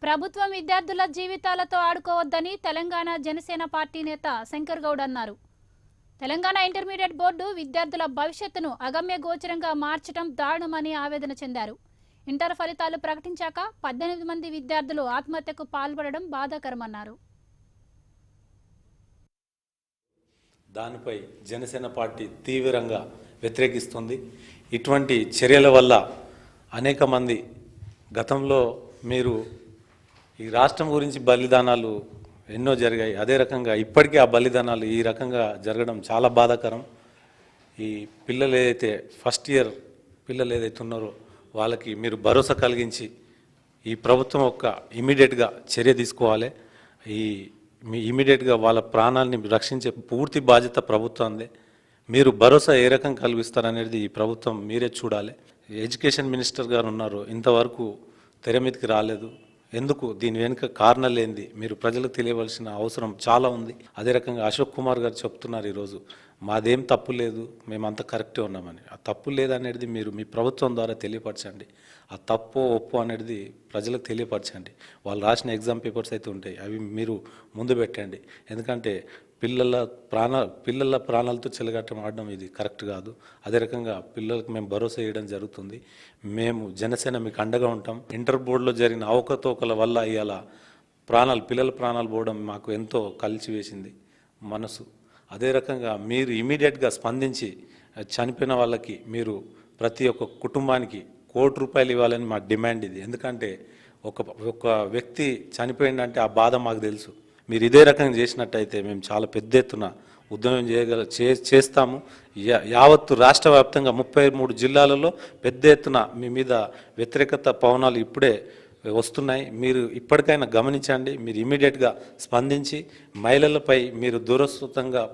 ప్రభుత్వం విద్యార్థుల జీవితాలతో ఆడుకోవద్దని తెలంగాణ జనసేన పార్టీ నేత శంకర్ గౌడ్ అన్నారు. తెలంగాణ ఇంటర్మీడియట్ బోర్డు విద్యార్థుల భవిష్యత్తును అగమ్య గోచరంగా మార్చడం దారుణమని ఆవేదన చెందారు. ఇంటర్ ఫలితాలు ప్రకటించాక 18 మంది విద్యార్థులు ఆత్మహత్యకు పాల్పడడం బాధాకరమన్నారు. దానిపై జనసేన పార్టీ తీవ్రంగా వ్యతిరేకిస్తుంది. ఇటువంటి చర్యల వల్ల అనేక మంది గతంలో మీరు ఈ రాష్ట్రం గురించి బలిదానాలు ఎన్నో జరిగాయి. అదే రకంగా ఇప్పటికీ ఆ బలిదానాలు ఈ రకంగా జరగడం చాలా బాధాకరం. ఈ పిల్లలు ఏదైతే ఫస్ట్ ఇయర్ పిల్లలు ఏదైతే ఉన్నారో వాళ్ళకి మీరు భరోసా కలిగించి ఈ ప్రభుత్వం ఇమీడియట్గా చర్య తీసుకోవాలి. ఇమీడియట్గా వాళ్ళ ప్రాణాలని రక్షించే పూర్తి బాధ్యత ప్రభుత్వందే. మీరు భరోసా ఏ రకం కల్పిస్తారనేది ఈ ప్రభుత్వం మీరే చూడాలి. ఎడ్యుకేషన్ మినిస్టర్ గారు ఉన్నారు, ఇంతవరకు తెర మీదకి రాలేదు. ఎందుకు? దీని వెనుక కారణాలు ఏంది మీరు ప్రజలకు తెలియవలసిన అవసరం చాలా ఉంది. అదే రకంగా అశోక్ కుమార్ గారు చెప్తున్నారు ఈరోజు, మాదేం తప్పు లేదు, మేమంతా కరెక్టే ఉన్నామని. ఆ తప్పు లేదనేది మీరు మీ ప్రభుత్వం ద్వారా తెలియపరచండి. ఆ తప్పు ఒప్పు అనేది ప్రజలకు తెలియపరచండి. వాళ్ళు రాసిన ఎగ్జామ్ పేపర్స్ అయితే ఉంటాయి, అవి మీరు ముందు పెట్టండి. ఎందుకంటే పిల్లల ప్రాణాలతో చెలగాటం ఆడడం ఇది కరెక్ట్ కాదు. అదే రకంగా పిల్లలకు మేము భరోసా ఇవ్వడం జరుగుతుంది. మేము జనసేన మీకు అండగా ఉంటాం. ఇంటర్ బోర్డులో జరిగిన అవకతవకల వల్ల ఇవాళ పిల్లల ప్రాణాలు పోవడం మాకు ఎంతో కలిచివేసింది మనసు. అదే రకంగా మీరు ఇమీడియట్గా స్పందించి చనిపోయిన వాళ్ళకి మీరు ప్రతి ఒక్క కుటుంబానికి ₹1 ఇవ్వాలని మా డిమాండ్ ఇది. ఎందుకంటే ఒక వ్యక్తి చనిపోయిందంటే ఆ బాధ మాకు తెలుసు. మీరు ఇదే రకంగా చేసినట్టయితే మేము చాలా పెద్ద ఎత్తున ఉద్యమం చేస్తాము. యావత్తు రాష్ట్ర వ్యాప్తంగా 33 జిల్లాలలో పెద్ద ఎత్తున మీ మీద వ్యతిరేకత పవనాలు ఇప్పుడే వస్తున్నాయి. మీరు ఇప్పటికైనా గమనించండి. మీరు ఇమీడియట్గా స్పందించి మహిళలపై మీరు దూరస్థంగా